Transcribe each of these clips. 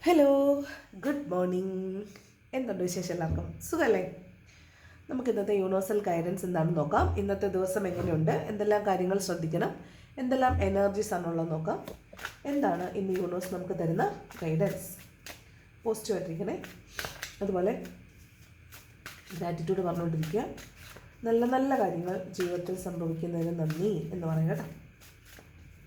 Hello, good morning. എന്തുണ്ട് വിശേഷം? എല്ലാവർക്കും സുഖമല്ലേ? നമുക്ക് ഇന്നത്തെ യൂണിവേഴ്സൽ ഗൈഡൻസ് എന്താണെന്ന് നോക്കാം. ഇന്നത്തെ ദിവസം എങ്ങനെയുണ്ട്, എന്തെല്ലാം കാര്യങ്ങൾ ശ്രദ്ധിക്കണം, എന്തെല്ലാം എനർജീസ് ആണുള്ളത് നോക്കാം. എന്താണ് ഇന്ന് യൂണിവേഴ്സ് നമുക്ക് തരുന്ന ഗൈഡൻസ്? പോസിറ്റീവായിട്ടിരിക്കണേ. അതുപോലെ ഗ്രാറ്റിറ്റ്യൂഡ് പറഞ്ഞുകൊണ്ടിരിക്കുക. നല്ല നല്ല കാര്യങ്ങൾ ജീവിതത്തിൽ സംഭവിക്കുന്നതിന് നന്ദി എന്ന് പറയാം കേട്ടോ.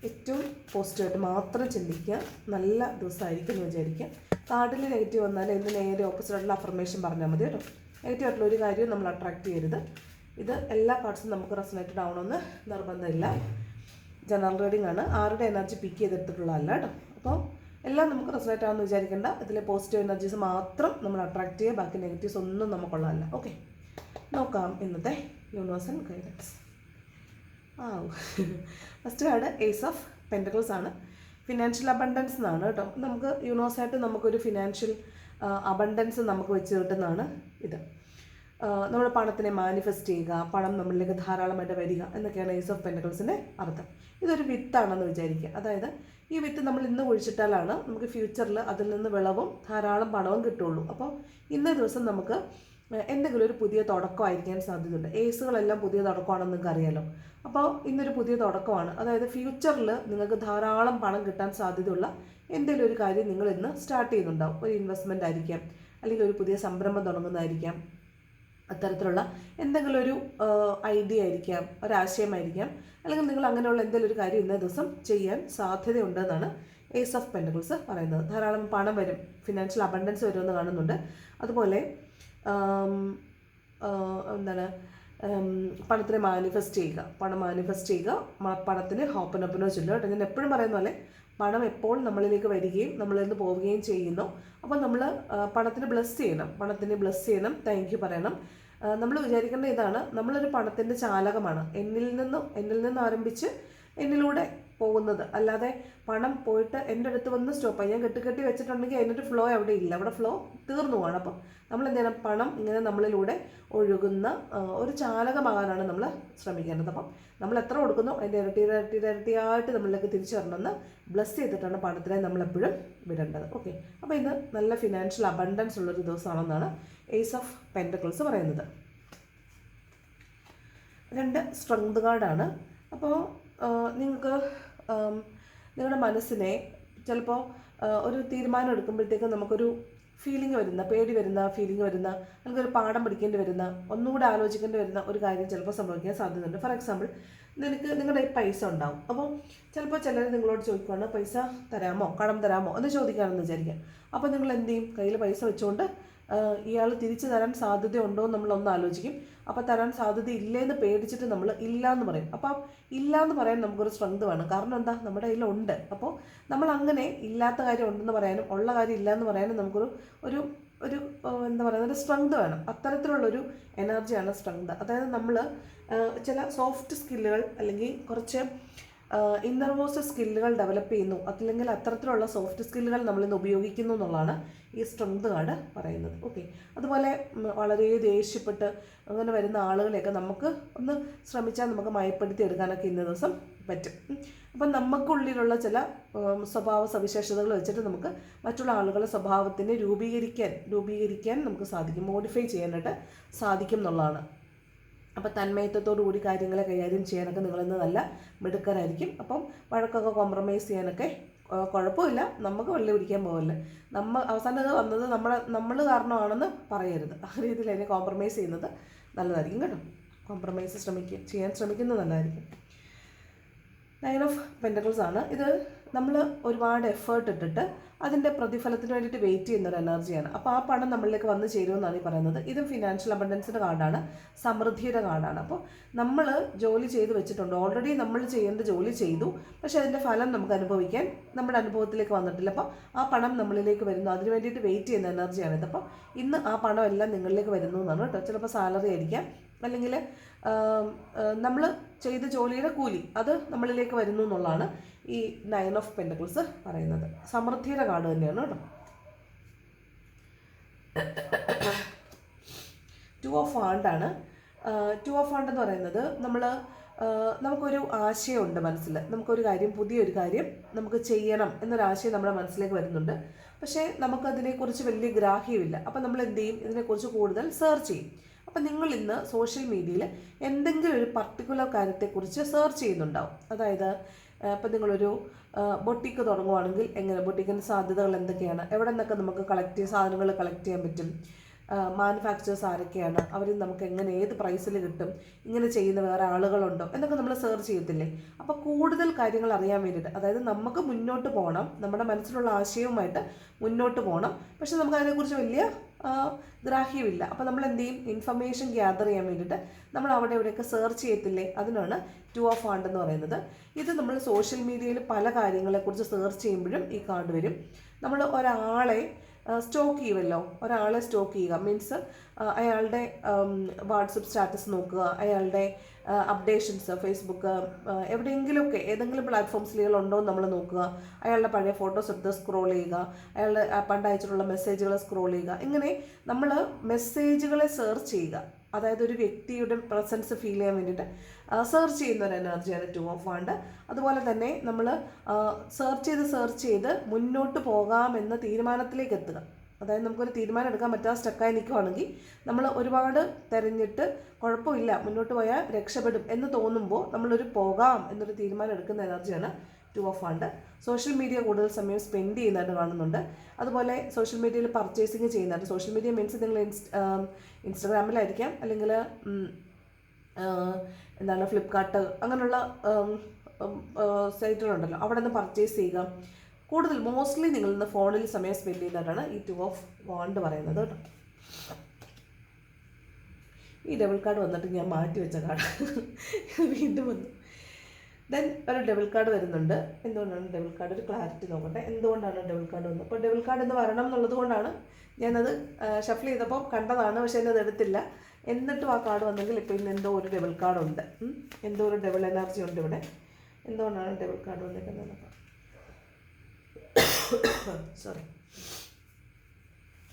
ഏറ്റവും പോസിറ്റീവായിട്ട് മാത്രം ചിന്തിക്കുക. നല്ല ദിവസമായിരിക്കും എന്ന് വിചാരിക്കുക. കാർഡിൽ നെഗറ്റീവ് വന്നാൽ ഇതിന് നേരെ ഓപ്പോസിറ്റായിട്ടുള്ള അഫർമേഷൻ പറഞ്ഞാൽ മതി കേട്ടോ. നെഗറ്റീവ് ആയിട്ടുള്ള ഒരു കാര്യവും നമ്മൾ അട്രാക്റ്റ് ചെയ്യരുത്. ഇത് എല്ലാ കാർഡ്സും നമുക്ക് റെസണേറ്റഡ് ആവണമെന്ന് നിർബന്ധമില്ല. ജനറൽ റീഡിംഗ് ആണ്, ആരുടെ എനർജി പിക്ക് ചെയ്തെടുത്തിട്ടുള്ളതല്ല കേട്ടോ. അപ്പോൾ എല്ലാം നമുക്ക് റെസണേറ്റ് ആവുമെന്ന് വിചാരിക്കേണ്ട. ഇതിലെ പോസിറ്റീവ് എനർജീസ് മാത്രം നമ്മൾ അട്രാക്റ്റ് ചെയ്യുക, ബാക്കി നെഗറ്റീവ്സ് ഒന്നും നമുക്കുള്ളതല്ല. ഓക്കെ, നോക്കാം ഇന്നത്തെ universal guidance. First card ace of pentacles ആണ്. ഫിനാൻഷ്യൽ അബണ്ടൻസ് എന്നാണ് കേട്ടോ. നമുക്ക് യൂണിവേഴ്സായിട്ട് നമുക്കൊരു ഫിനാൻഷ്യൽ അബണ്ടൻസ് നമുക്ക് വെച്ച് കിട്ടുന്നതാണ് ഇത്. നമ്മൾ പണത്തിനെ മാനിഫെസ്റ്റ് ചെയ്യുക, പണം നമ്മളിലേക്ക് ധാരാളമായിട്ട് വരിക എന്നൊക്കെയാണ് ഏസ് ഓഫ് പെൻറ്റക്കിൾസിൻ്റെ അർത്ഥം. ഇതൊരു വിത്താണെന്ന് വിചാരിക്കുക. അതായത് ഈ വിത്ത് നമ്മൾ ഇന്ന് കുഴിച്ചിട്ടാലാണ് നമുക്ക് ഫ്യൂച്ചറിൽ അതിൽ നിന്ന് വിളവും ധാരാളം പണവും കിട്ടുള്ളൂ. അപ്പോൾ ഇന്നേ ദിവസം നമുക്ക് എന്തെങ്കിലും ഒരു പുതിയ തുടക്കമായിരിക്കാൻ സാധ്യതയുണ്ട്. ഏസുകളെല്ലാം പുതിയ തുടക്കമാണെന്ന് നിങ്ങൾക്ക് അറിയാലോ. അപ്പോൾ ഇന്നൊരു പുതിയ തുടക്കമാണ്. അതായത് ഫ്യൂച്ചറിൽ നിങ്ങൾക്ക് ധാരാളം പണം കിട്ടാൻ സാധ്യതയുള്ള എന്തെങ്കിലും ഒരു കാര്യം നിങ്ങൾ ഇന്ന് സ്റ്റാർട്ട് ചെയ്യുന്നുണ്ടാവും. ഒരു ഇൻവെസ്റ്റ്മെൻ്റ് ആയിരിക്കാം, അല്ലെങ്കിൽ ഒരു പുതിയ സംരംഭം തുടങ്ങുന്നതായിരിക്കാം. അത്തരത്തിലുള്ള എന്തെങ്കിലും ഒരു ഐഡിയ ആയിരിക്കാം, ഒരാശയമായിരിക്കാം, അല്ലെങ്കിൽ നിങ്ങൾ അങ്ങനെയുള്ള എന്തെങ്കിലും ഒരു കാര്യം ഇന്നേ ദിവസം ചെയ്യാൻ സാധ്യതയുണ്ടെന്നാണ് ഏസ് ഓഫ് പെൻറ്റക്കിൾസ് പറയുന്നത്. ധാരാളം പണം വരും, ഫിനാൻഷ്യൽ അബണ്ടൻസ് വരുമെന്ന് കാണുന്നുണ്ട്. അതുപോലെ എന്താണ്, പണത്തിനെ മാനിഫെസ്റ്റ് ചെയ്യുക, പണം മാനിഫെസ്റ്റ് ചെയ്യുക, പണത്തിന് ഹോപ്പനൊപ്പനോ ചൊല്ലുക കേട്ടോ. ഞാൻ എപ്പോഴും പറയുന്ന പോലെ പണം എപ്പോൾ നമ്മളിലേക്ക് വരികയും നമ്മളിൽ നിന്ന് പോവുകയും ചെയ്യുന്നു. അപ്പോൾ നമ്മൾ പണത്തിന് ബ്ലെസ് ചെയ്യണം, പണത്തിന് ബ്ലെസ് ചെയ്യണം, താങ്ക് യു പറയണം. നമ്മൾ വിചാരിക്കേണ്ട ഇതാണ്, നമ്മളൊരു പണത്തിൻ്റെ ചാലകമാണ്. എന്നിൽ നിന്ന് ആരംഭിച്ച് എന്നിലൂടെ പോകുന്നത്, അല്ലാതെ പണം പോയിട്ട് എൻ്റെ അടുത്ത് വന്ന് സ്റ്റോപ്പായി. ഞാൻ കെട്ടി വെച്ചിട്ടുണ്ടെങ്കിൽ അതിനൊരു ഫ്ലോ അവിടെ ഇല്ല, അവിടെ ഫ്ലോ തീർന്നു പോകണം. അപ്പം നമ്മൾ എന്ത് ചെയ്യണം, പണം ഇങ്ങനെ നമ്മളിലൂടെ ഒഴുകുന്ന ഒരു ചാലകമാകാനാണ് നമ്മൾ ശ്രമിക്കേണ്ടത്. അപ്പം നമ്മൾ എത്ര കൊടുക്കുന്നോ അതിൻ്റെ ഇരട്ടിയായിട്ട് നമ്മളിലേക്ക് തിരിച്ചു വരണമെന്ന് ബ്ലെസ് ചെയ്തിട്ടാണ് പണത്തിനെ നമ്മളെപ്പോഴും വിടേണ്ടത്. ഓക്കെ, അപ്പോൾ ഇത് നല്ല ഫിനാൻഷ്യൽ അബണ്ടൻസ് ഉള്ളൊരു ദിവസമാണെന്നാണ് ഏസ് ഓഫ് പെൻറ്റക്കിൾസ് പറയുന്നത്. 2 സ്ട്രെങ്ത് കാർഡാണ്. അപ്പോൾ നിങ്ങൾക്ക് നിങ്ങളുടെ മനസ്സിനെ ചിലപ്പോൾ ഒരു തീരുമാനം എടുക്കുമ്പോഴത്തേക്കും നമുക്കൊരു ഫീലിംഗ് വരുന്ന, പേടി വരുന്ന ഫീലിംഗ് വരുന്ന, അല്ലെങ്കിൽ ഒരു പാഠം പഠിക്കേണ്ടി വരുന്ന, ഒന്നുകൂടെ ആലോചിക്കേണ്ടി വരുന്ന ഒരു കാര്യം ചിലപ്പോൾ സംഭവിക്കാൻ സാധ്യതയുണ്ട്. ഫോർ എക്സാമ്പിൾ, നിങ്ങളുടെ പൈസ ഉണ്ടാവും. അപ്പോൾ ചിലപ്പോൾ ചിലർ നിങ്ങളോട് ചോദിക്കുകയാണ്, പൈസ തരാമോ, കടം തരാമോ എന്ന് ചോദിക്കുകയാണെന്ന് വിചാരിക്കാം. അപ്പോൾ നിങ്ങൾ എന്ത് ചെയ്യും, കയ്യിൽ പൈസ വെച്ചുകൊണ്ട് ഇയാൾ തിരിച്ചു തരാൻ സാധ്യതയുണ്ടോ എന്ന് നമ്മളൊന്ന് ആലോചിക്കും. അപ്പോൾ തരാൻ സാധ്യത ഇല്ലേന്ന് പേടിച്ചിട്ട് നമ്മൾ ഇല്ല എന്ന് പറയും. അപ്പോൾ ഇല്ല എന്ന് പറയാൻ നമുക്കൊരു സ്ട്രെങ്ത് വേണം. കാരണം എന്താ, നമ്മുടെ കയ്യിലുണ്ട്. അപ്പോൾ നമ്മൾ അങ്ങനെ ഇല്ലാത്ത കാര്യം ഉണ്ടെന്ന് പറയാനും ഉള്ള കാര്യം ഇല്ല എന്ന് പറയാനും നമുക്കൊരു ഒരു ഒരു എന്താ പറയുക, ഒരു സ്ട്രെങ്ത് വേണം. അത്തരത്തിലുള്ളൊരു എനർജിയാണ് സ്ട്രെങ്ത്. അതായത് നമ്മൾ ചില സോഫ്റ്റ് സ്കില്ലുകൾ അല്ലെങ്കിൽ കുറച്ച് ഇന്നർവോഴ്സ് സ്കില്ലുകൾ ഡെവലപ്പ് ചെയ്യുന്നു, അല്ലെങ്കിൽ അത്തരത്തിലുള്ള സോഫ്റ്റ് സ്കില്ലുകൾ നമ്മളിന്ന് ഉപയോഗിക്കുന്നു എന്നുള്ളതാണ് ഈ സ്ട്രെങ്ത് കാർഡ് പറയുന്നത്. ഓക്കെ, അതുപോലെ വളരെ ദേഷ്യപ്പെട്ട് അങ്ങനെ വരുന്ന ആളുകളെയൊക്കെ നമുക്ക് ഒന്ന് ശ്രമിച്ചാൽ നമുക്ക് മയപ്പെടുത്തി എടുക്കാനൊക്കെ ഇന്ന ദിവസം പറ്റും. അപ്പം നമുക്കുള്ളിലുള്ള ചില സ്വഭാവ സവിശേഷതകൾ വെച്ചിട്ട് നമുക്ക് മറ്റുള്ള ആളുകളുടെ സ്വഭാവത്തിനെ രൂപീകരിക്കാൻ നമുക്ക് സാധിക്കും, മോഡിഫൈ ചെയ്യാനായിട്ട് സാധിക്കും എന്നുള്ളതാണ്. അപ്പോൾ തന്മയത്വത്തോടു കൂടി കാര്യങ്ങളെ കൈകാര്യം ചെയ്യാനൊക്കെ നിങ്ങളിന്ന് നല്ല മിടുക്കരായിരിക്കും. അപ്പം വഴക്കൊക്കെ കോംപ്രമൈസ് ചെയ്യാനൊക്കെ കുഴപ്പമില്ല, നമുക്ക് വെള്ളി പിടിക്കാൻ പോകില്ല. അവസാനം ഇത് വന്നത് നമ്മൾ കാരണമാണെന്ന് പറയരുത്. ആ രീതിയിൽ അതിനെ കോംപ്രമൈസ് ചെയ്യുന്നത് നല്ലതായിരിക്കും കേട്ടോ. കോംപ്രമൈസ് ചെയ്യാൻ ശ്രമിക്കുന്നത് നല്ലതായിരിക്കും. 9 ഓഫ് പെൻറ്റക്കിൾസ് ആണ്. ഇത് നമ്മൾ ഒരുപാട് എഫേർട്ട് ഇട്ടിട്ട് അതിൻ്റെ പ്രതിഫലത്തിന് വേണ്ടിയിട്ട് വെയിറ്റ് ചെയ്യുന്നൊരു എനർജിയാണ്. അപ്പോൾ ആ പണം നമ്മളിലേക്ക് വന്ന് ചേരുമെന്നാണ് ഈ പറയുന്നത്. ഇതും ഫിനാൻഷ്യൽ അബണ്ടൻസിൻ്റെ കാർഡാണ്, സമൃദ്ധിയുടെ കാർഡാണ്. അപ്പോൾ നമ്മൾ ജോലി ചെയ്ത് വെച്ചിട്ടുണ്ട്, ഓൾറെഡി നമ്മൾ ചെയ്യേണ്ട ജോലി ചെയ്തു, പക്ഷേ അതിൻ്റെ ഫലം നമുക്ക് അനുഭവിക്കാൻ നമ്മുടെ അനുഭവത്തിലേക്ക് വന്നിട്ടില്ല. അപ്പോൾ ആ പണം നമ്മളിലേക്ക് വരുന്നു, അതിന് വേണ്ടിയിട്ട് വെയിറ്റ് ചെയ്യുന്ന എനർജിയാണിത്. അപ്പോൾ ഇന്ന് ആ പണം എല്ലാം നിങ്ങളിലേക്ക് വരുന്നു എന്നാണ് കേട്ടോ. ചിലപ്പോൾ സാലറി ആയിരിക്കാം, അല്ലെങ്കിൽ നമ്മൾ ചെയ്ത ജോലിയുടെ കൂലി അത് നമ്മളിലേക്ക് വരുന്നു എന്നുള്ളതാണ് ഈ 9 ഓഫ് പെൻറ്റക്കിൾസ് പറയുന്നത്. സമൃദ്ധിയുടെ കാർഡ് തന്നെയാണ് കേട്ടോ. 2 ഓഫ് വാണ്ട് ആണ്. 2 ഓഫ് വാണ്ട് എന്ന് പറയുന്നത് നമ്മൾ നമുക്കൊരു ആശയമുണ്ട് മനസ്സിൽ, നമുക്കൊരു കാര്യം, പുതിയൊരു കാര്യം നമുക്ക് ചെയ്യണം എന്നൊരാശയം നമ്മുടെ മനസ്സിലേക്ക് വരുന്നുണ്ട്. പക്ഷേ നമുക്കതിനെക്കുറിച്ച് വലിയ ഗ്രാഹ്യമില്ല. അപ്പം നമ്മൾ എന്ത് ചെയ്യും? ഇതിനെക്കുറിച്ച് കൂടുതൽ സെർച്ച് ചെയ്യും. അപ്പം നിങ്ങൾ ഇന്ന് സോഷ്യൽ മീഡിയയിൽ എന്തെങ്കിലും ഒരു പർട്ടിക്കുലർ കാര്യത്തെക്കുറിച്ച് സെർച്ച് ചെയ്യുന്നുണ്ടാവും. അതായത് ഇപ്പം നിങ്ങളൊരു ബൊട്ടിക്ക് തുടങ്ങുവാണെങ്കിൽ എങ്ങനെ, ബൊട്ടിക്കിൻ്റെ സാധ്യതകൾ എന്തൊക്കെയാണ്, എവിടെ നിന്നൊക്കെ നമുക്ക് സാധനങ്ങൾ കളക്ട് ചെയ്യാൻ പറ്റും, മാനുഫാക്ചേഴ്സ് ആരൊക്കെയാണ്, അവർ നമുക്ക് എങ്ങനെ ഏത് പ്രൈസിൽ കിട്ടും, ഇങ്ങനെ ചെയ്യുന്ന വേറെ ആളുകളുണ്ടോ എന്നൊക്കെ നമ്മൾ സെർച്ച് ചെയ്യത്തില്ലേ. അപ്പോൾ കൂടുതൽ കാര്യങ്ങൾ അറിയാൻ വേണ്ടിയിട്ട്, അതായത് നമുക്ക് മുന്നോട്ട് പോകണം, നമ്മുടെ മനസ്സിലുള്ള ആശയവുമായിട്ട് മുന്നോട്ട് പോകണം, പക്ഷെ നമുക്ക് അതിനെക്കുറിച്ച് വലിയ ഗ്രാഹ്യമില്ല. അപ്പോൾ നമ്മൾ എന്ത് ചെയ്യും? ഇൻഫർമേഷൻ ഗ്യാദർ ചെയ്യാൻ വേണ്ടിയിട്ട് നമ്മൾ അവിടെ ഇവിടെയൊക്കെ സെർച്ച് ചെയ്യത്തില്ലേ. അതിനാണ് ടു ഓഫ് വാണ്ട് എന്ന് പറയുന്നത്. ഇത് നമ്മൾ സോഷ്യൽ മീഡിയയിൽ പല കാര്യങ്ങളെക്കുറിച്ച് സെർച്ച് ചെയ്യുമ്പോഴും ഈ കാർഡ് വരും. നമ്മൾ ഒരാളെ സ്റ്റോക്ക് ചെയ്യുമല്ലോ, ഒരാളെ സ്റ്റോക്ക് ചെയ്യുക മീൻസ് അയാളുടെ വാട്സപ്പ് സ്റ്റാറ്റസ് നോക്കുക, അയാളുടെ അപ്ഡേഷൻസ് ഫേസ്ബുക്ക് എവിടെയെങ്കിലുമൊക്കെ ഏതെങ്കിലും പ്ലാറ്റ്ഫോംസിലുണ്ടോ എന്ന് നമ്മൾ നോക്കുക, അയാളുടെ പഴയ ഫോട്ടോസ് എടുത്ത് സ്ക്രോൾ ചെയ്യുക, അയാളുടെ പണ്ട് അയച്ചിട്ടുള്ള മെസ്സേജുകൾ സ്ക്രോൾ ചെയ്യുക. ഇങ്ങനെ നമ്മൾ മെസ്സേജുകളെ സെർച്ച് ചെയ്യുക, അതായത് ഒരു വ്യക്തിയുടെ പ്രസൻസ് ഫീൽ ചെയ്യാൻ വേണ്ടിയിട്ട് സെർച്ച് ചെയ്യുന്ന ഒരു എനർജിയാണ് ടു ഓഫ് വാണ്ട്. അതുപോലെ തന്നെ നമ്മൾ സെർച്ച് ചെയ്ത് മുന്നോട്ട് പോകാമെന്ന തീരുമാനത്തിലേക്ക് എത്തുക. അതായത് നമുക്കൊരു തീരുമാനം എടുക്കാൻ പറ്റാതെ സ്റ്റക്കായി നിൽക്കുകയാണെങ്കിൽ നമ്മൾ ഒരുപാട് തിരഞ്ഞിട്ട് കുഴപ്പമില്ല, മുന്നോട്ട് പോയാൽ രക്ഷപ്പെടും എന്ന് തോന്നുമ്പോൾ നമ്മളൊരു പോകാം എന്നൊരു തീരുമാനം എടുക്കുന്ന എനർജിയാണ് two of wand. Social media കൂടുതൽ സമയം സ്പെൻഡ് ചെയ്യുന്നതായിട്ട് കാണുന്നുണ്ട്. അതുപോലെ സോഷ്യൽ മീഡിയയിൽ പർച്ചേസിങ് ചെയ്യുന്നുണ്ട്. സോഷ്യൽ മീഡിയ മീൻസ് നിങ്ങൾ ഇൻസ്റ്റഗ്രാമിലായിരിക്കാം, അല്ലെങ്കിൽ എന്താണ് ഫ്ലിപ്കാർട്ട് അങ്ങനെയുള്ള സൈറ്റുകളുണ്ടല്ലോ, അവിടെ നിന്ന് പർച്ചേസ് ചെയ്യുക. കൂടുതൽ മോസ്റ്റ്ലി നിങ്ങൾ ഇന്ന് ഫോണിൽ സമയം സ്പെൻഡ് ചെയ്യുന്നതാണ് ഈ ടു ഓഫ് വാണ്ട് പറയുന്നത് കേട്ടോ. ഈ ഡബിൾ കാർഡ് വന്നിട്ട് ഞാൻ മാറ്റി വെച്ച കാർഡ് വീണ്ടും വന്നു. ദെൻ ഒരു ഡബിൾ കാർഡ് വരുന്നുണ്ട്. എന്തുകൊണ്ടാണ് ഡബിൾ കാർഡ്? ഒരു ക്ലാരിറ്റി നോക്കട്ടെ, എന്തുകൊണ്ടാണ് ഡബിൾ കാർഡ് വന്നത്. അപ്പോൾ ഡബിൾ കാർഡ് എന്ന് വരണം എന്നുള്ളത് കൊണ്ടാണ് ഞാനത് ഷഫിൾ ചെയ്തപ്പോൾ കണ്ടതാണ്, പക്ഷേ എന്നത് എടുത്തില്ല. എന്നിട്ടും ആ കാർഡ് വന്നെങ്കിൽ ഇപ്പോൾ ഇന്ന് എന്തോ ഒരു ഡബിൾ കാർഡുണ്ട്, എന്തോ ഒരു ഡബിൾ എനർജി ഉണ്ട് ഇവിടെ. എന്തുകൊണ്ടാണ് ഡബിൾ കാർഡ് വന്നിരിക്കുന്നത്? സോറി,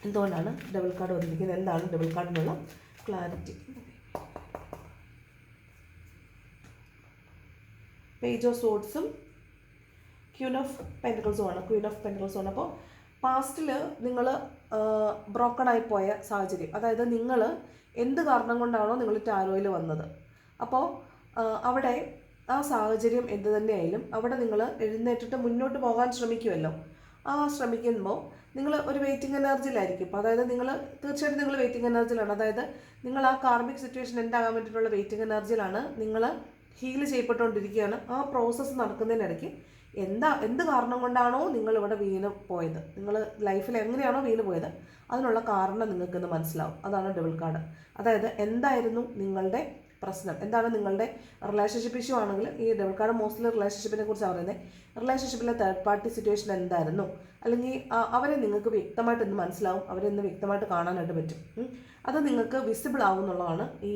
എന്തുകൊണ്ടാണ് ഡബിൾ കാർഡ് വന്നിരിക്കുന്നത്, എന്താണ് ഡബിൾ കാർഡിനുള്ള ക്ലാരിറ്റി? പേജ് ഓഫ് സോഡ്സും ക്യൂൻ ഓഫ് പെൻറ്റക്കിൾസും ആണ്. ക്വീൻ ഓഫ് പെൻറ്റക്കിൾസും ആണ്. അപ്പോൾ പാസ്റ്റിൽ നിങ്ങൾ ബ്രോക്കണായി പോയ സാഹചര്യം, അതായത് നിങ്ങൾ എന്ത് കാരണം കൊണ്ടാണോ നിങ്ങൾ ടാരോയിൽ വന്നത്, അപ്പോൾ അവിടെ ആ സാഹചര്യം എന്ത് തന്നെയായാലും അവിടെ നിങ്ങൾ എഴുന്നേറ്റിട്ട് മുന്നോട്ട് പോകാൻ ശ്രമിക്കുമല്ലോ. ആ ശ്രമിക്കുമ്പോൾ നിങ്ങൾ ഒരു വെയിറ്റിംഗ് എനർജിയിലായിരിക്കും. അപ്പോൾ അതായത് നിങ്ങൾ തീർച്ചയായിട്ടും നിങ്ങൾ വെയിറ്റിംഗ് എനർജിയിലാണ്. അതായത് നിങ്ങൾ ആ കാർമിക് സിറ്റുവേഷൻ എന്താകാൻ വേണ്ടിയിട്ടുള്ള വെയിറ്റിംഗ് എനർജിയിലാണ്. നിങ്ങൾ ഹീൽ ചെയ്യപ്പെട്ടുകൊണ്ടിരിക്കുകയാണ്. ആ പ്രോസസ്സ് നടക്കുന്നതിനിടയ്ക്ക് എന്ത് കാരണം കൊണ്ടാണോ നിങ്ങളിവിടെ വീണ് പോയത്, നിങ്ങൾ ലൈഫിൽ എങ്ങനെയാണോ വീണ് പോയത്, അതിനുള്ള കാരണം നിങ്ങൾക്കിന്ന് മനസ്സിലാവും. അതാണ് ഡബിൾ കാർഡ്. അതായത് എന്തായിരുന്നു നിങ്ങളുടെ പ്രശ്നം, എന്താണ് നിങ്ങളുടെ റിലേഷൻഷിപ്പ് ഇഷ്യൂ ആണെങ്കിൽ ഈ ഡബിൾ കാർഡ് മോസ്റ്റ്ലി റിലേഷൻഷിപ്പിനെ കുറിച്ചാണ് പറയുന്നത്. റിലേഷൻഷിപ്പിലെ തേർഡ് പാർട്ടി സിറ്റുവേഷൻ എന്തായിരുന്നു, അല്ലെങ്കിൽ അവരെ നിങ്ങൾക്ക് വ്യക്തമായിട്ട് ഇന്ന് മനസ്സിലാവും, അവരെ ഇന്ന് വ്യക്തമായിട്ട് കാണാനായിട്ട് പറ്റും. അത് നിങ്ങൾക്ക് വിസിബിൾ ആവുന്നുള്ളതാണ് ഈ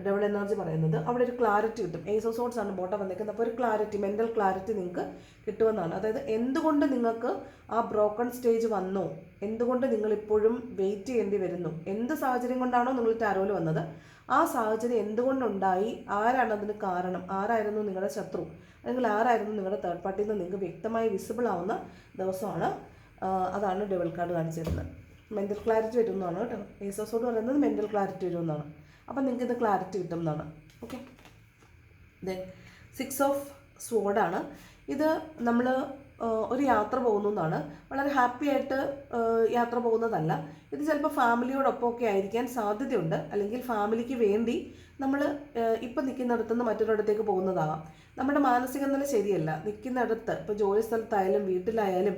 ഡബിൾ എനർജി പറയുന്നത്. അവിടെ ഒരു ക്ലാരിറ്റി കിട്ടും. ഏസ് ഓഫ് സോർഡ്സ് ആണ് ബോട്ടം വന്നിരിക്കുന്നത്. അപ്പോൾ ഒരു ക്ലാരിറ്റി, മെൻ്റൽ ക്ലാരിറ്റി നിങ്ങൾക്ക് കിട്ടുമെന്നാണ്. അതായത് എന്തുകൊണ്ട് നിങ്ങൾക്ക് ആ ബ്രോക്കൺ സ്റ്റേജ് വന്നു, എന്തുകൊണ്ട് നിങ്ങൾ ഇപ്പോഴും വെയിറ്റ് ചെയ്യേണ്ടി വരുന്നു, എന്ത് സാഹചര്യം കൊണ്ടാണോ നിങ്ങൾ ടാരോയിൽ വന്നത്, ആ സാഹചര്യം എന്തുകൊണ്ടുണ്ടായി, ആരാണ് അതിന് കാരണം, ആരായിരുന്നു നിങ്ങളുടെ ശത്രു, അല്ലെങ്കിൽ ആരായിരുന്നു നിങ്ങളുടെ തേർഡ് പാർട്ടിയിൽ നിന്ന് നിങ്ങൾക്ക് വ്യക്തമായി വിസിബിൾ ആവുന്ന ദിവസമാണ്. അതാണ് ഡബിൾ കാർഡ് കാണിച്ചു തരുന്നത്. മെൻ്റൽ ക്ലാരിറ്റി വരുമെന്നാണ് കേട്ടോ. ഏസ് ഓഫ് സോർഡ് പറയുന്നത് മെൻ്റൽ ക്ലാരിറ്റി വരുമെന്നാണ്. അപ്പം നിങ്ങൾക്ക് ഇത് ക്ലാരിറ്റി കിട്ടും എന്നാണ്. ഓക്കെ. ദെൻ 6 ഓഫ് സ്വോർഡാണ്. ഇത് നമ്മൾ ഒരു യാത്ര പോകുന്നു എന്നാണ്. വളരെ ഹാപ്പി ആയിട്ട് യാത്ര പോകുന്നതല്ല. ഇത് ചിലപ്പോൾ ഫാമിലിയോടൊപ്പമൊക്കെ ആയിരിക്കാൻ സാധ്യതയുണ്ട്. അല്ലെങ്കിൽ ഫാമിലിക്ക് വേണ്ടി നമ്മൾ ഇപ്പം നിൽക്കുന്നിടത്തുനിന്ന് മറ്റൊരിടത്തേക്ക് പോകുന്നതാകാം. നമ്മുടെ മാനസിക നില ശരിയല്ല. നിൽക്കുന്നിടത്ത് ഇപ്പോൾ ജോലി സ്ഥലത്തായാലും വീട്ടിലായാലും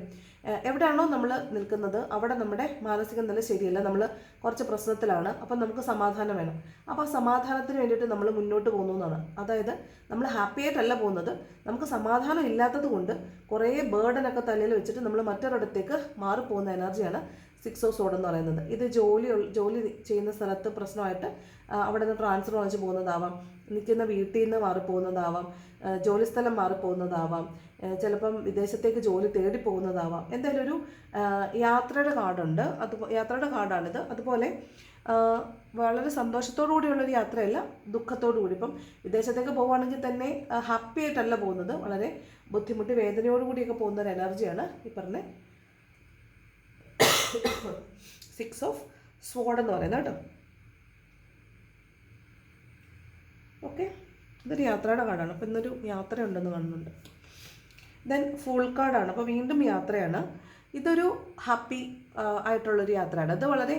എവിടെയാണോ നമ്മൾ നിൽക്കുന്നത് അവിടെ നമ്മുടെ മാനസിക നില ശരിയല്ല, നമ്മൾ കുറച്ച് പ്രശ്നത്തിലാണ്. അപ്പം നമുക്ക് സമാധാനം വേണം. അപ്പോൾ ആ സമാധാനത്തിന് വേണ്ടിയിട്ട് നമ്മൾ മുന്നോട്ട് പോകുന്നു എന്നാണ്. അതായത് നമ്മൾ ഹാപ്പി ആയിട്ടല്ല പോകുന്നത്, നമുക്ക് സമാധാനം ഇല്ലാത്തത് കൊണ്ട് കുറേ ബേർഡനൊക്കെ തലയിൽ വെച്ചിട്ട് നമ്മൾ മറ്റൊരിടത്തേക്ക് മാറിപ്പോകുന്ന എനർജിയാണ് സിക്സ് ഓഫ് സോഡ് എന്ന് പറയുന്നത്. ഇത് ജോലി ചെയ്യുന്ന സ്ഥലത്ത് പ്രശ്നമായിട്ട് അവിടെ നിന്ന് ട്രാൻസ്ഫർ വാങ്ങിച്ച് പോകുന്നതാവാം, നിൽക്കുന്ന വീട്ടിൽ നിന്ന് മാറിപ്പോകുന്നതാവാം, ജോലിസ്ഥലം മാറിപ്പോകുന്നതാവാം, ചിലപ്പം വിദേശത്തേക്ക് ജോലി തേടി പോകുന്നതാവാം. എന്തായാലും ഒരു യാത്രയുടെ കാർഡുണ്ട്. യാത്രയുടെ കാർഡാണിത്. അതുപോലെ വളരെ സന്തോഷത്തോടു കൂടിയുള്ളൊരു യാത്രയല്ല, ദുഃഖത്തോടു കൂടി. ഇപ്പം വിദേശത്തേക്ക് പോവുകയാണെങ്കിൽ തന്നെ ഹാപ്പി ആയിട്ടല്ല പോകുന്നത്, വളരെ ബുദ്ധിമുട്ടി വേദനയോടുകൂടിയൊക്കെ പോകുന്ന ഒരു എനർജിയാണ് ഈ പറഞ്ഞ സിക്സ് ഓഫ് സ്വോർഡ് എന്ന് പറയുന്നത് കേട്ടോ. ഓക്കെ, ഇതൊരു യാത്രയുടെ കാർഡാണ്. അപ്പോൾ ഇന്നൊരു യാത്രയുണ്ടെന്ന് കാണുന്നുണ്ട്. ദെൻ ഫുൾ കാർഡാണ്. അപ്പോൾ വീണ്ടും യാത്രയാണ്. ഇതൊരു ഹാപ്പി ആയിട്ടുള്ളൊരു യാത്രയാണ്. ഇത് വളരെ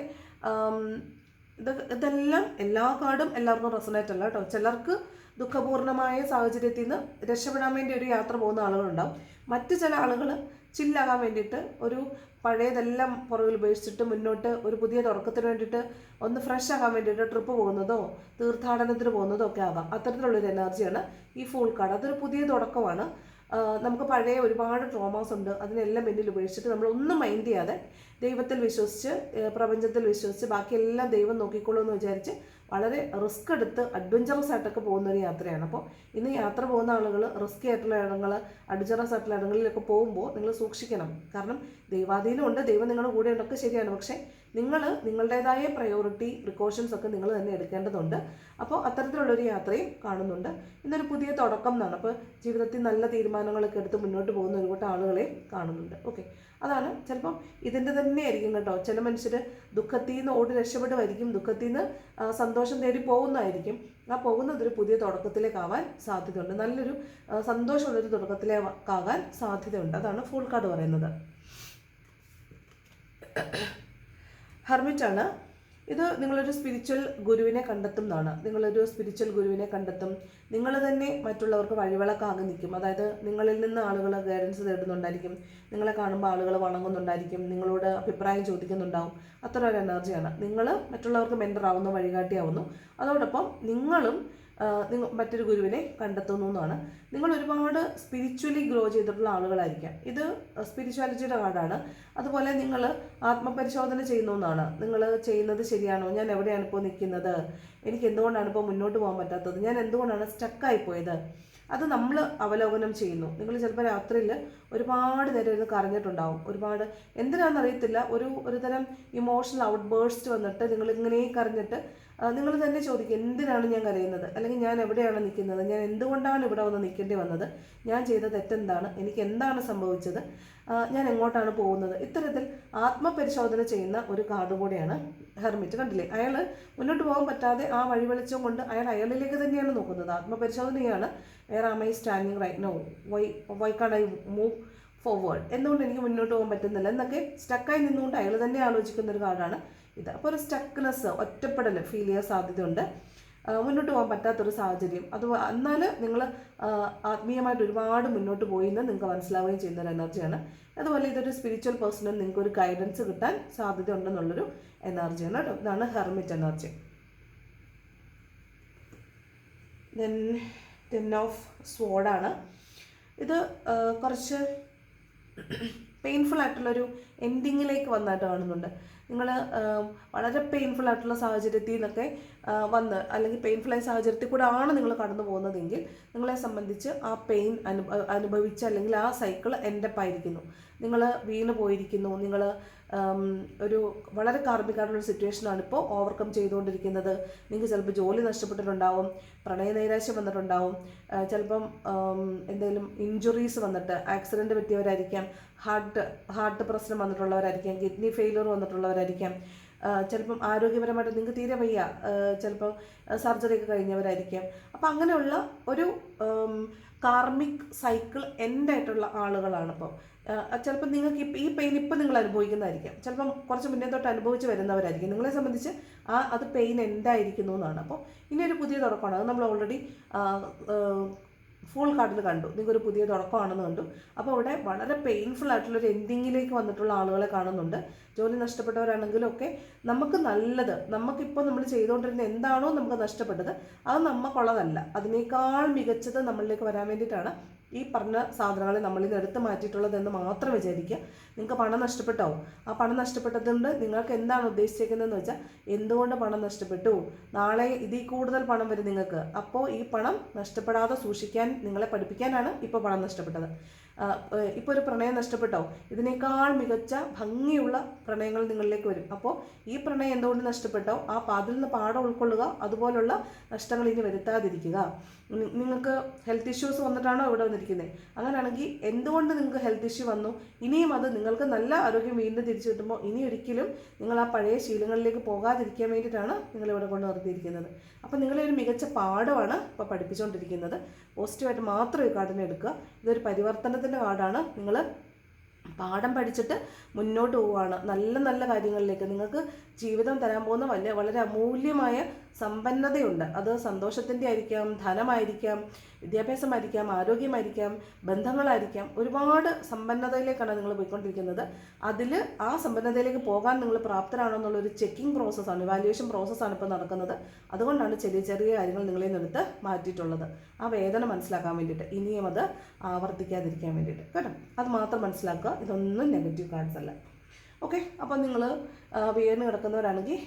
ഇതെല്ലാം എല്ലാ കാർഡും എല്ലാവർക്കും റെസണേറ്റ് അല്ല കേട്ടോ. ചിലർക്ക് ദുഃഖപൂർണമായ സാഹചര്യത്തിൽ നിന്ന് രക്ഷപ്പെടാൻ വേണ്ടി ഒരു യാത്ര പോകുന്ന ആളുകളുണ്ടാവും. മറ്റ് ചില ആളുകൾ ചില്ലാകാൻ വേണ്ടിയിട്ട് ഒരു പഴയതെല്ലാം പുറകിൽ ഉപേക്ഷിച്ചിട്ട് മുന്നോട്ട് ഒരു പുതിയ തുടക്കത്തിന് വേണ്ടിയിട്ട് ഒന്ന് ഫ്രഷ് ആകാൻ വേണ്ടിയിട്ട് ട്രിപ്പ് പോകുന്നതോ തീർത്ഥാടനത്തിന് പോകുന്നതോ ഒക്കെ ആകാം. അത്തരത്തിലുള്ളൊരു എനർജിയാണ് ഈ ഫുൾ കാർഡ്. അതൊരു പുതിയ തുടക്കമാണ്. നമുക്ക് പഴയ ഒരുപാട് ട്രോമാസ് ഉണ്ട്, അതിനെല്ലാം പിന്നിൽ ഉപേക്ഷിച്ചിട്ട് നമ്മളൊന്നും മൈൻഡ് ചെയ്യാതെ ദൈവത്തിൽ വിശ്വസിച്ച് പ്രപഞ്ചത്തിൽ വിശ്വസിച്ച് ബാക്കിയെല്ലാം ദൈവം നോക്കിക്കോളൂ എന്ന് വിചാരിച്ച് വളരെ റിസ്ക് എടുത്ത് അഡ്വഞ്ചറസ് ആയിട്ടൊക്കെ പോകുന്നൊരു യാത്രയാണ്. അപ്പോൾ ഇന്ന് യാത്ര പോകുന്ന ആളുകൾ റിസ്കി ആയിട്ടുള്ള ഇടങ്ങൾ, അഡ്വഞ്ചറസ് ആയിട്ടുള്ള ഇടങ്ങളിലൊക്കെ പോകുമ്പോൾ നിങ്ങൾ സൂക്ഷിക്കണം. കാരണം ദൈവാധീനമുണ്ട്, ദൈവം നിങ്ങളുടെ കൂടെ ഉണ്ടൊക്കെ ശരിയാണ്. പക്ഷേ നിങ്ങൾ നിങ്ങളുടേതായ പ്രയോറിറ്റി പ്രിക്കോഷൻസ് ഒക്കെ നിങ്ങൾ തന്നെ എടുക്കേണ്ടതുണ്ട്. അപ്പോൾ അത്തരത്തിലുള്ളൊരു യാത്രയും കാണുന്നുണ്ട്. ഇന്നൊരു പുതിയ തുടക്കം എന്നാണ്. അപ്പോൾ ജീവിതത്തിൽ നല്ല തീരുമാനങ്ങളൊക്കെ എടുത്ത് മുന്നോട്ട് പോകുന്ന ഒരു കൂട്ടം ആളുകളെയും കാണുന്നുണ്ട്. ഓക്കെ, അതാണ് ചിലപ്പം ഇതിൻ്റെ തന്നെ ആയിരിക്കും കേട്ടോ. ചില മനുഷ്യർ ദുഃഖത്തിൽ നിന്ന് ഓടി രക്ഷപ്പെടുമായിരിക്കും, ദുഃഖത്തിൽ നിന്ന് സന്തോഷം തേടി പോകുന്നതായിരിക്കും. ആ പോകുന്നതൊരു പുതിയ തുടക്കത്തിലേക്കാവാൻ സാധ്യതയുണ്ട്, നല്ലൊരു സന്തോഷമുള്ളൊരു തുടക്കത്തിലേക്കാകാൻ സാധ്യതയുണ്ട്. അതാണ് ഫുൾ കാർഡ് പറയുന്നത്. ഹെർമിറ്റാണ്. ഇത് നിങ്ങളൊരു സ്പിരിച്വൽ ഗുരുവിനെ കണ്ടെത്തും എന്നാണ്. നിങ്ങളൊരു സ്പിരിച്വൽ ഗുരുവിനെ കണ്ടെത്തും. നിങ്ങൾ തന്നെ മറ്റുള്ളവർക്ക് വഴിവിളക്കാകെ നിൽക്കും. അതായത് നിങ്ങളിൽ നിന്ന് ആളുകൾ ഗൈഡൻസ് തേടുന്നുണ്ടായിരിക്കും, നിങ്ങളെ കാണുമ്പോൾ ആളുകൾ വണങ്ങുന്നുണ്ടായിരിക്കും, നിങ്ങളോട് അഭിപ്രായം ചോദിക്കുന്നുണ്ടാവും. അത്ര ഒരു എനർജിയാണ്. നിങ്ങൾ മറ്റുള്ളവർക്ക് മെൻറ്ററാവുന്നു, വഴികാട്ടിയാവുന്നു. അതോടൊപ്പം നിങ്ങളും മറ്റൊരു ഗുരുവിനെ കണ്ടെത്തുന്നു എന്നാണ്. നിങ്ങൾ ഒരുപാട് സ്പിരിച്വലി ഗ്രോ ചെയ്തിട്ടുള്ള ആളുകളായിരിക്കാം. ഇത് സ്പിരിച്വാലിറ്റിയുടെ കാർഡാണ്. അതുപോലെ നിങ്ങൾ ആത്മപരിശോധന ചെയ്യുന്നു എന്നാണ്. നിങ്ങൾ ചെയ്യുന്നത് ശരിയാണോ, ഞാൻ എവിടെയാണ് ഇപ്പോൾ നിൽക്കുന്നത്, എനിക്ക് എന്തുകൊണ്ടാണ് ഇപ്പോൾ മുന്നോട്ട് പോകാൻ പറ്റാത്തത്, ഞാൻ എന്തുകൊണ്ടാണ് സ്റ്റക്കായിപ്പോയത്, അത് നമ്മൾ അവലോകനം ചെയ്യുന്നു. നിങ്ങൾ ചിലപ്പോൾ രാത്രിയിൽ ഒരുപാട് നേരം ഇരുന്ന് കരഞ്ഞിട്ടുണ്ടാവും. ഒരുപാട് എന്തിനാണെന്നറിയത്തില്ല, ഒരു തരം ഇമോഷണൽ ഔട്ട് ബേഴ്സ്റ്റ് വന്നിട്ട് നിങ്ങളിങ്ങനെ കരഞ്ഞിട്ട് നിങ്ങൾ തന്നെ ചോദിക്കും, എന്തിനാണ് ഞാൻ കരയുന്നത്, അല്ലെങ്കിൽ ഞാൻ എവിടെയാണ് നിൽക്കുന്നത്, ഞാൻ എന്തുകൊണ്ടാണ് ഇവിടെ വന്ന് നിൽക്കേണ്ടി വന്നത്, ഞാൻ ചെയ്ത തെറ്റെന്താണ്, എനിക്ക് എന്താണ് സംഭവിച്ചത്, ഞാൻ എങ്ങോട്ടാണ് പോകുന്നത്. ഇത്തരത്തിൽ ആത്മപരിശോധന ചെയ്യുന്ന ഒരു കാർഡ് കൂടെയാണ് ഹെർമിറ്റ്. കണ്ടില്ലേ, അയാൾ മുന്നോട്ട് പോകാൻ പറ്റാതെ ആ വഴി വെളിച്ചം കൊണ്ട് അയാളിലേക്ക് തന്നെയാണ് നോക്കുന്നത്. ആത്മപരിശോധനയാണ്. Where am I standing right now, why can't I move forward, എന്തുകൊണ്ട് എനിക്ക് മുന്നോട്ട് പോകാൻ പറ്റുന്നില്ല എന്നൊക്കെ സ്റ്റക്കായി നിന്നുകൊണ്ട് അയാൾ തന്നെ ആലോചിക്കുന്ന ഒരു കാർഡാണ് ഇത്. അപ്പോൾ ഒരു സ്റ്റക്ക്നെസ്, ഒറ്റപ്പെടൽ ഫീൽ ചെയ്യാൻ സാധ്യതയുണ്ട്. മുന്നോട്ട് പോകാൻ പറ്റാത്തൊരു സാഹചര്യം. എന്നാൽ നിങ്ങൾ ആത്മീയമായിട്ട് ഒരുപാട് മുന്നോട്ട് പോയി എന്ന് നിങ്ങൾക്ക് മനസ്സിലാവുകയും ചെയ്യുന്ന ഒരു എനർജിയാണ്. അതുപോലെ ഇതൊരു സ്പിരിച്വൽ പേഴ്സണിൽ നിങ്ങൾക്ക് ഒരു ഗൈഡൻസ് കിട്ടാൻ സാധ്യത ഉണ്ടെന്നുള്ളൊരു എനർജിയാണ് കേട്ടോ. ഇതാണ് ഹെർമിറ്റ് എനർജി. ദെൻ 10 ഓഫ് സ്വോർഡാണ്. ഇത് കുറച്ച് പെയിൻഫുൾ ആയിട്ടുള്ളൊരു എൻഡിങ്ങിലേക്ക് വന്നായിട്ട് കാണുന്നുണ്ട്. നിങ്ങൾ വളരെ പെയിൻഫുൾ ആയിട്ടുള്ള സാഹചര്യത്തിൽ നിന്നൊക്കെ വന്ന്, അല്ലെങ്കിൽ പെയിൻഫുള്ളായ സാഹചര്യത്തിൽ കൂടെ ആണ് നിങ്ങൾ കടന്നു പോകുന്നതെങ്കിൽ നിങ്ങളെ സംബന്ധിച്ച് ആ പെയിൻ അനുഭവിച്ച് അല്ലെങ്കിൽ ആ സൈക്കിൾ എൻഡപ്പായിരിക്കുന്നു. നിങ്ങൾ വീണ് പോയിരിക്കുന്നു. നിങ്ങൾ ഒരു വളരെ കാർമികമായിട്ടുള്ള സിറ്റുവേഷനാണ് ഇപ്പോൾ ഓവർകം ചെയ്തുകൊണ്ടിരിക്കുന്നത്. നിങ്ങൾക്ക് ചിലപ്പോൾ ജോലി നഷ്ടപ്പെട്ടിട്ടുണ്ടാവും, പ്രണയനൈരാശ്യം വന്നിട്ടുണ്ടാവും, ചിലപ്പം എന്തെങ്കിലും ഇഞ്ചുറീസ് വന്നിട്ട് ആക്സിഡൻറ്റ് പറ്റിയവരായിരിക്കാം, ഹാർട്ട് പ്രശ്നം വന്നിട്ടുള്ളവരായിരിക്കാം, കിഡ്നി ഫെയിലിയർ വന്നിട്ടുള്ളവരായിരിക്കാം, ചിലപ്പം ആരോഗ്യപരമായിട്ട് നിങ്ങൾക്ക് തീരെ വയ്യ, ചിലപ്പം സർജറി ഒക്കെ കഴിഞ്ഞവരായിരിക്കാം. അപ്പം അങ്ങനെയുള്ള ഒരു കാർമിക് സൈക്കിൾ എൻഡായിട്ടുള്ള ആളുകളാണ് ഇപ്പോൾ. ചിലപ്പോൾ നിങ്ങൾക്ക് ഈ പെയിൻ ഇപ്പം നിങ്ങൾ അനുഭവിക്കുന്നതായിരിക്കാം, ചിലപ്പം കുറച്ച് മുന്നേ തൊട്ട് അനുഭവിച്ച് വരുന്നവരായിരിക്കും. നിങ്ങളെ സംബന്ധിച്ച് അത് പെയിൻ എൻഡായിരിക്കുന്നു എന്നാണ്. അപ്പോൾ ഇനി ഒരു പുതിയ തുടക്കമാണ്. അത് നമ്മൾ ഓൾറെഡി ഫുൾ കാർഡിൽ കണ്ടു. നിങ്ങൾക്കൊരു പുതിയ തുടക്കമാണെന്ന് കണ്ടു. അപ്പോൾ ഇവിടെ വളരെ പെയിൻഫുൾ ആയിട്ടുള്ളൊരു എൻഡിങ്ങിലേക്ക് വന്നിട്ടുള്ള ആളുകളെ കാണുന്നുണ്ട്. ജോലി നഷ്ടപ്പെട്ടവരാണെങ്കിലും ഒക്കെ നമുക്ക് നല്ലത്, നമുക്കിപ്പോൾ നമ്മൾ ചെയ്തുകൊണ്ടിരുന്ന എന്താണോ നമുക്ക് നഷ്ടപ്പെട്ടത് അത് നമുക്കുള്ളതല്ല, അതിനേക്കാൾ മികച്ചത് നമ്മളിലേക്ക് വരാൻ വേണ്ടിയിട്ടാണ് ഈ പറഞ്ഞ സാധനങ്ങളെ നമ്മളിൽ നിന്ന് എടുത്ത് മാറ്റിയിട്ടുള്ളതെന്ന് മാത്രം വിചാരിക്കുക. നിങ്ങൾക്ക് പണം നഷ്ടപ്പെട്ടോ? ആ പണം നഷ്ടപ്പെട്ടതുകൊണ്ട് നിങ്ങൾക്ക് എന്താണ് ഉദ്ദേശിച്ചിരിക്കുന്നതെന്ന് വെച്ചാൽ, എന്തുകൊണ്ട് പണം നഷ്ടപ്പെട്ടു, നാളെ ഇതിൽ കൂടുതൽ പണം വരും നിങ്ങൾക്ക്. അപ്പോൾ ഈ പണം നഷ്ടപ്പെടാതെ സൂക്ഷിക്കാൻ നിങ്ങളെ പഠിപ്പിക്കാനാണ് ഇപ്പോൾ പണം നഷ്ടപ്പെട്ടത്. ഇപ്പോൾ ഒരു പ്രണയം നഷ്ടപ്പെട്ടോ, ഇതിനേക്കാൾ മികച്ച ഭംഗിയുള്ള പ്രണയങ്ങൾ നിങ്ങളിലേക്ക് വരും. അപ്പോൾ ഈ പ്രണയം എന്തുകൊണ്ട് നഷ്ടപ്പെട്ടോ അതിൽ നിന്ന് പാഠം ഉൾക്കൊള്ളുക, അതുപോലുള്ള നഷ്ടങ്ങൾ ഇനി വരുത്താതിരിക്കുക. നിങ്ങൾക്ക് ഹെൽത്ത് ഇഷ്യൂസ് വന്നിട്ടാണോ ഇവിടെ വന്നിരിക്കുന്നത്? അങ്ങനെയാണെങ്കിൽ എന്തുകൊണ്ട് നിങ്ങൾക്ക് ഹെൽത്ത് ഇഷ്യൂ വന്നു, ഇനിയും അത് നിങ്ങൾക്ക് നല്ല ആരോഗ്യം വീണ്ടും തിരിച്ചു കിട്ടുമ്പോൾ ഇനി ഒരിക്കലും നിങ്ങൾ ആ പഴയ ശീലങ്ങളിലേക്ക് പോകാതിരിക്കാൻ വേണ്ടിയിട്ടാണ് നിങ്ങളിവിടെ കൊണ്ട് നിർത്തിയിരിക്കുന്നത്. അപ്പോൾ നിങ്ങളെ ഒരു മികച്ച പാഠമാണ് ഇപ്പോൾ പഠിപ്പിച്ചുകൊണ്ടിരിക്കുന്നത്. പോസിറ്റീവായിട്ട് മാത്രം ഈ കാർഡിനെ എടുക്കുക. ഇതൊരു പരിവർത്തനത്തിൻ്റെ കാർഡാണ്. നിങ്ങൾ പാഠം പഠിച്ചിട്ട് മുന്നോട്ട് പോവുകയാണ് നല്ല നല്ല കാര്യങ്ങളിലേക്ക്. നിങ്ങൾക്ക് ജീവിതം തരാൻ പോകുന്ന വളരെ അമൂല്യമായ സമ്പന്നതയുണ്ട്. അത് സന്തോഷത്തിൻ്റെ ആയിരിക്കാം, ധനമായിരിക്കാം, വിദ്യാഭ്യാസമായിരിക്കാം, ആരോഗ്യമായിരിക്കാം, ബന്ധങ്ങളായിരിക്കാം. ഒരുപാട് സമ്പന്നതയിലേക്കാണ് നിങ്ങൾ പോയിക്കൊണ്ടിരിക്കുന്നത്. ആ സമ്പന്നതയിലേക്ക് പോകാൻ നിങ്ങൾ പ്രാപ്തരാണോ എന്നുള്ളൊരു ചെക്കിംഗ് പ്രോസസ്സാണ്, ഇവാലുവേഷൻ പ്രോസസ്സാണ് ഇപ്പോൾ നടക്കുന്നത്. അതുകൊണ്ടാണ് ചെറിയ ചെറിയ കാര്യങ്ങൾ നിങ്ങളിൽ നിന്നെടുത്ത് മാറ്റിയിട്ടുള്ളത്. ആ വേദന മനസ്സിലാക്കാൻ വേണ്ടിയിട്ട്, ഇനിയും അത് ആവർത്തിക്കാതിരിക്കാൻ വേണ്ടിയിട്ട് കേട്ടോ. അത് മാത്രം മനസ്സിലാക്കുക. ഇതൊന്നും നെഗറ്റീവ് കാർഡ്സ് അല്ല. ഓക്കെ, അപ്പോൾ നിങ്ങൾ വീണ് കിടക്കുന്നവരാണെങ്കിൽ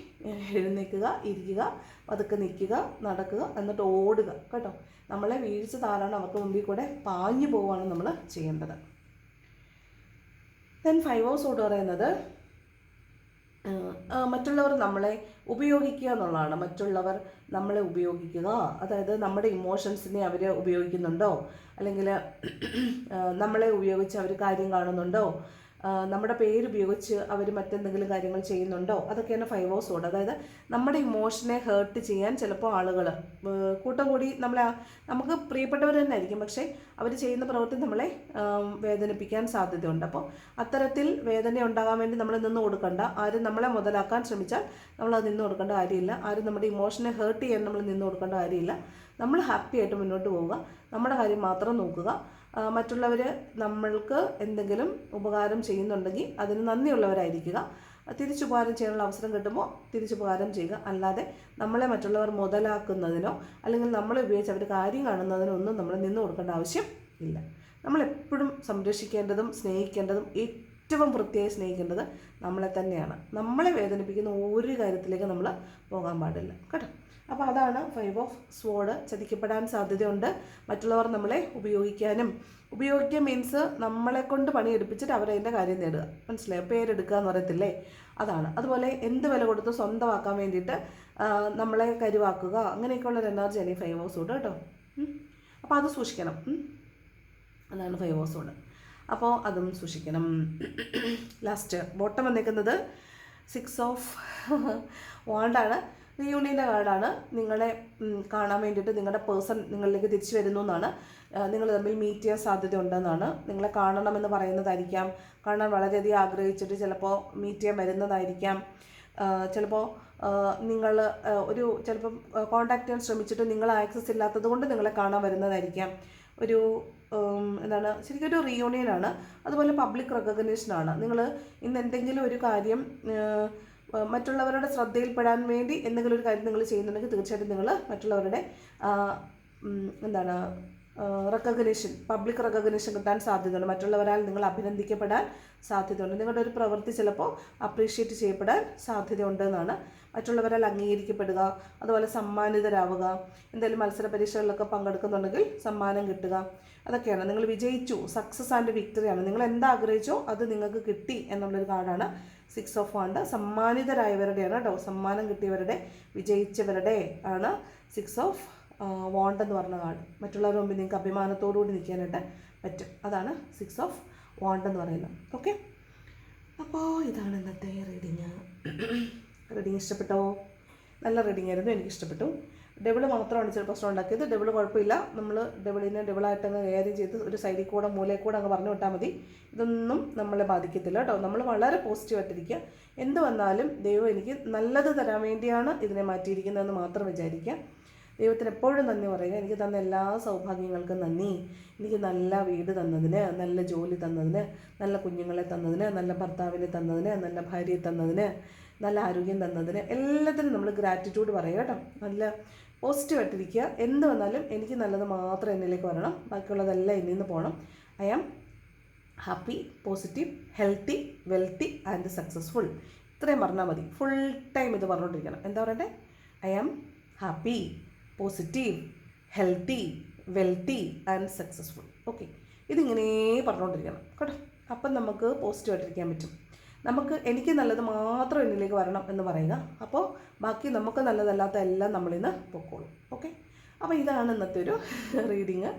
എഴുന്നേൽക്കുക, ഇരിക്കുക, പതുക്കെ നിൽക്കുക, നടക്കുക, എന്നിട്ട് ഓടുക കേട്ടോ. നമ്മളെ വീഴ്ച താഴാണ് അവർക്ക് മുമ്പിൽ കൂടെ പാഞ്ഞു പോവുകയാണ് നമ്മൾ ചെയ്യേണ്ടത്. ദെൻ 5 of Swords പറയുന്നത് മറ്റുള്ളവർ നമ്മളെ ഉപയോഗിക്കുക എന്നുള്ളതാണ്. മറ്റുള്ളവർ നമ്മളെ ഉപയോഗിക്കുക, അതായത് നമ്മുടെ ഇമോഷൻസിനെ അവർ ഉപയോഗിക്കുന്നുണ്ടോ, അല്ലെങ്കിൽ നമ്മളെ ഉപയോഗിച്ച് അവർ കാര്യം കാണുന്നുണ്ടോ, നമ്മുടെ പേരുപയോഗിച്ച് അവർ മറ്റെന്തെങ്കിലും കാര്യങ്ങൾ ചെയ്യുന്നുണ്ടോ, അതൊക്കെയാണ് 5 of Swords. അതായത് നമ്മുടെ ഇമോഷനെ ഹേർട്ട് ചെയ്യാൻ ചിലപ്പോൾ ആളുകൾ കൂട്ടം കൂടി നമുക്ക് പ്രിയപ്പെട്ടവർ തന്നെ ആയിരിക്കും, പക്ഷേ അവർ ചെയ്യുന്ന പ്രവൃത്തി നമ്മളെ വേദനിപ്പിക്കാൻ സാധ്യതയുണ്ട്. അപ്പോൾ അത്തരത്തിൽ വേദന ഉണ്ടാകാൻ വേണ്ടി നമ്മൾ നിന്ന് കൊടുക്കണ്ട. ആരും നമ്മളെ മുതലാക്കാൻ ശ്രമിച്ചാൽ നമ്മളത് നിന്ന് കൊടുക്കേണ്ട കാര്യമില്ല. ആരും നമ്മുടെ ഇമോഷനെ ഹേർട്ട് ചെയ്യാൻ നമ്മൾ നിന്ന് കൊടുക്കേണ്ട കാര്യമില്ല. നമ്മൾ ഹാപ്പി ആയിട്ട് മുന്നോട്ട് പോവുക, നമ്മുടെ കാര്യം മാത്രം നോക്കുക. മറ്റുള്ളവർ നമ്മൾക്ക് എന്തെങ്കിലും ഉപകാരം ചെയ്യുന്നുണ്ടെങ്കിൽ അതിന് നന്ദിയുള്ളവരായിരിക്കുക. തിരിച്ചുപകാരം ചെയ്യാനുള്ള അവസരം കിട്ടുമ്പോൾ തിരിച്ചുപകാരം ചെയ്യുക. അല്ലാതെ നമ്മളെ മറ്റുള്ളവർ മുതലാക്കുന്നതിനോ അല്ലെങ്കിൽ നമ്മളെ ഉപയോഗിച്ച് അവർ കാര്യം കാണുന്നതിനോ ഒന്നും നമ്മൾ നിന്ന് കൊടുക്കേണ്ട ആവശ്യം ഇല്ല. നമ്മളെപ്പോഴും സംരക്ഷിക്കേണ്ടതും സ്നേഹിക്കേണ്ടതും ഏറ്റവും വൃത്തിയായി സ്നേഹിക്കേണ്ടത് നമ്മളെ തന്നെയാണ്. നമ്മളെ വേദനിപ്പിക്കുന്ന ഒരു കാര്യത്തിലേക്ക് നമ്മൾ പോകാൻ പാടില്ല കേട്ടോ. അപ്പോൾ അതാണ് 5 of Swords. ചതിക്കപ്പെടാൻ സാധ്യതയുണ്ട്. മറ്റുള്ളവർ നമ്മളെ ഉപയോഗിക്കുക മീൻസ് നമ്മളെ കൊണ്ട് പണിയെടുപ്പിച്ചിട്ട് അവരതിൻ്റെ കാര്യം നേടുക, മനസ്സിലായോ? പേരെടുക്കുക എന്ന് പറയത്തില്ലേ, അതാണ്. അതുപോലെ എന്ത് വില കൊടുത്ത് സ്വന്തമാക്കാൻ വേണ്ടിയിട്ട് നമ്മളെ കരുവാക്കുക, അങ്ങനെയൊക്കെയുള്ളൊരു എനർജിയാണ് ഈ 5 of Swords കേട്ടോ. അപ്പോൾ അത് സൂക്ഷിക്കണം. അതാണ് 5 of Swords. അപ്പോൾ അതും സൂക്ഷിക്കണം. ലാസ്റ്റ് ബോട്ടം വന്നേക്കുന്നത് 6 of Wands. റിയൂണിയൻ്റെ കാർഡാണ്. നിങ്ങളെ കാണാൻ വേണ്ടിയിട്ട് നിങ്ങളുടെ പേഴ്സൺ നിങ്ങളിലേക്ക് തിരിച്ചു വരുന്നു എന്നാണ്. നിങ്ങൾ തമ്മിൽ മീറ്റ് ചെയ്യാൻ സാധ്യത ഉണ്ടെന്നാണ്. നിങ്ങളെ കാണണമെന്ന് പറയുന്നതായിരിക്കാം, കാണാൻ വളരെയധികം ആഗ്രഹിച്ചിട്ട് ചിലപ്പോൾ മീറ്റ് ചെയ്യാൻ വരുന്നതായിരിക്കാം. ചിലപ്പോൾ നിങ്ങൾ ചിലപ്പം കോൺടാക്ട് ചെയ്യാൻ ശ്രമിച്ചിട്ട് നിങ്ങൾ ആക്സസ് ഇല്ലാത്തത് കൊണ്ട് നിങ്ങളെ കാണാൻ വരുന്നതായിരിക്കാം. ശരിക്കും ഒരു റിയൂണിയനാണ്. അതുപോലെ പബ്ലിക് റെക്കഗ്നേഷനാണ്. നിങ്ങൾ ഇന്ന് എന്തെങ്കിലും ഒരു കാര്യം മറ്റുള്ളവരുടെ ശ്രദ്ധയിൽപ്പെടാൻ വേണ്ടി എന്തെങ്കിലും ഒരു കാര്യം നിങ്ങൾ ചെയ്യുന്നുണ്ടെങ്കിൽ തീർച്ചയായിട്ടും നിങ്ങൾ മറ്റുള്ളവരുടെ പബ്ലിക് റെക്കഗ്നേഷൻ കിട്ടാൻ സാധ്യതയുണ്ട്. മറ്റുള്ളവരാൽ നിങ്ങൾ അഭിനന്ദിക്കപ്പെടാൻ സാധ്യതയുണ്ട്. നിങ്ങളുടെ ഒരു പ്രവൃത്തി ചിലപ്പോൾ അപ്രീഷിയേറ്റ് ചെയ്യപ്പെടാൻ സാധ്യതയുണ്ട് എന്നാണ്. മറ്റുള്ളവരാൽ അംഗീകരിക്കപ്പെടുക, അതുപോലെ സമ്മാനിതരാവുക, എന്തെങ്കിലും മത്സര പരീക്ഷകളിലൊക്കെ പങ്കെടുക്കുന്നുണ്ടെങ്കിൽ സമ്മാനം കിട്ടുക, അതൊക്കെയാണ്. നിങ്ങൾ വിജയിച്ചു, സക്സസ് ആൻഡ് വിക്ടറിയാണ്. നിങ്ങൾ എന്താഗ്രഹിച്ചോ അത് നിങ്ങൾക്ക് കിട്ടി എന്നുള്ളൊരു കാർഡാണ് 6 of Wands. സമ്മാനിതരായവരുടെയാണ് കേട്ടോ, സമ്മാനം കിട്ടിയവരുടെ, വിജയിച്ചവരുടെ ആണ് 6 of Wands എന്ന് പറഞ്ഞ കാർഡ്. മറ്റുള്ളവരുടെ മുമ്പിൽ നിങ്ങൾക്ക് അഭിമാനത്തോടുകൂടി നിൽക്കാനായിട്ട് പറ്റും. അതാണ് 6 of Wands എന്ന് പറയുന്നത്. ഓക്കെ, അപ്പോൾ ഇതാണ് ഇന്നത്തെ റീഡിങ്. ഇഷ്ടപ്പെട്ടോ? നല്ല റീഡിങ് ആയിരുന്നു, എനിക്കിഷ്ടപ്പെട്ടു. ഡബിൾ മാത്രമാണ് ചിലപ്പോൾ പ്രശ്നം ഉണ്ടാക്കിയത്. ഡബിൾ കുഴപ്പമില്ല, നമ്മൾ ഡബിളായിട്ട് അങ്ങ് കൈകാര്യം ചെയ്ത് ഒരു സൈഡിൽ കൂടെ മൂലയിൽ കൂടെ അങ്ങ് പറഞ്ഞു വിട്ടാൽ മതി. ഇതൊന്നും നമ്മളെ ബാധിക്കത്തില്ല കേട്ടോ. നമ്മൾ വളരെ പോസിറ്റീവായിട്ടിരിക്കുക. എന്ത് വന്നാലും ദൈവം എനിക്ക് നല്ലത് തരാൻ വേണ്ടിയാണ് ഇതിനെ മാറ്റിയിരിക്കുന്നതെന്ന് മാത്രം വിചാരിക്കുക. ദൈവത്തിന് എപ്പോഴും നന്ദി പറയുക. എനിക്ക് തന്ന എല്ലാ സൗഭാഗ്യങ്ങൾക്കും നന്ദി. എനിക്ക് നല്ല വീട് തന്നതിന്, നല്ല ജോലി തന്നതിന്, നല്ല കുഞ്ഞുങ്ങളെ തന്നതിന്, നല്ല ഭർത്താവിനെ തന്നതിന്, നല്ല ഭാര്യയെ തന്നതിന്, നല്ല ആരോഗ്യം തന്നതിന് എല്ലാത്തിനും നമ്മൾ ഗ്രാറ്റിറ്റ്യൂഡ് പറയുക കേട്ടോ. നല്ല പോസിറ്റീവായിട്ടിരിക്കുക. എന്ത് വന്നാലും എനിക്ക് നല്ലത് മാത്രം എന്നിലേക്ക് വരണം, ബാക്കിയുള്ളതെല്ലാം എന്നിൽ നിന്ന് പോകണം. I am happy, positive, healthy, wealthy and successful. ഇത്രയും പറഞ്ഞാൽ മതി. ഫുൾ ടൈം ഇത് പറഞ്ഞുകൊണ്ടിരിക്കണം. എന്താ പറയണ്ടേ? I am happy, positive, healthy, wealthy and successful. Okay, ഇതിങ്ങനെ പറഞ്ഞുകൊണ്ടിരിക്കണം കേട്ടോ. അപ്പം നമുക്ക് പോസിറ്റീവായിട്ടിരിക്കാൻ പറ്റും. എനിക്ക് നല്ലത് മാത്രം എന്നിലേക്ക് വരണം എന്ന് പറയുക. അപ്പോൾ ബാക്കി നമുക്ക് നല്ലതല്ലാത്ത എല്ലാം നമ്മളിന്ന് പൊക്കോളും. ഓക്കെ, അപ്പോൾ ഇതാണ് ഇന്നത്തെ ഒരു റീഡിങ്.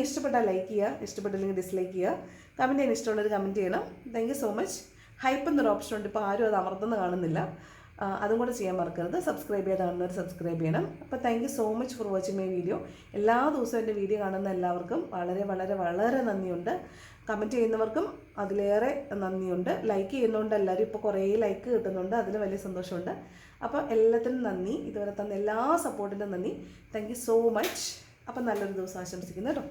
ഇഷ്ടപ്പെട്ടാൽ ലൈക്ക് ചെയ്യുക, ഇഷ്ടപ്പെട്ടില്ലെങ്കിൽ ഡിസ്ലൈക്ക് ചെയ്യുക. കമൻറ്റ് ചെയ്യാൻ ഇഷ്ടമുള്ളൊരു കമൻറ്റ് ചെയ്യണം. Thank you so much. Hype എന്നൊരു ഓപ്ഷൻ ഉണ്ട്, ഇപ്പോൾ ആരും അത് അമർത്തുന്ന കാണുന്നില്ല. അതും കൂടെ ചെയ്യാൻ മറക്കരുത്. സബ്സ്ക്രൈബ് ചെയ്ത് കാണുന്നവർ സബ്സ്ക്രൈബ് ചെയ്യണം. അപ്പോൾ thank you so much for watching my video. എല്ലാ ദിവസവും എൻ്റെ വീഡിയോ കാണുന്ന എല്ലാവർക്കും വളരെ വളരെ വളരെ നന്ദിയുണ്ട്. കമൻറ്റ് ചെയ്യുന്നവർക്കും അതിലേറെ നന്ദിയുണ്ട്. ലൈക്ക് ചെയ്യുന്നതുകൊണ്ട് എല്ലാവരും ഇപ്പോൾ കുറേ ലൈക്ക് കിട്ടുന്നുണ്ട്, അതിൽ വലിയ സന്തോഷമുണ്ട്. അപ്പോൾ എല്ലാത്തിനും നന്ദി, ഇതുവരെ തന്ന എല്ലാ സപ്പോർട്ടിനും നന്ദി. Thank you so much. അപ്പം നല്ലൊരു ദിവസം ആശംസിക്കുന്നു കേട്ടോ.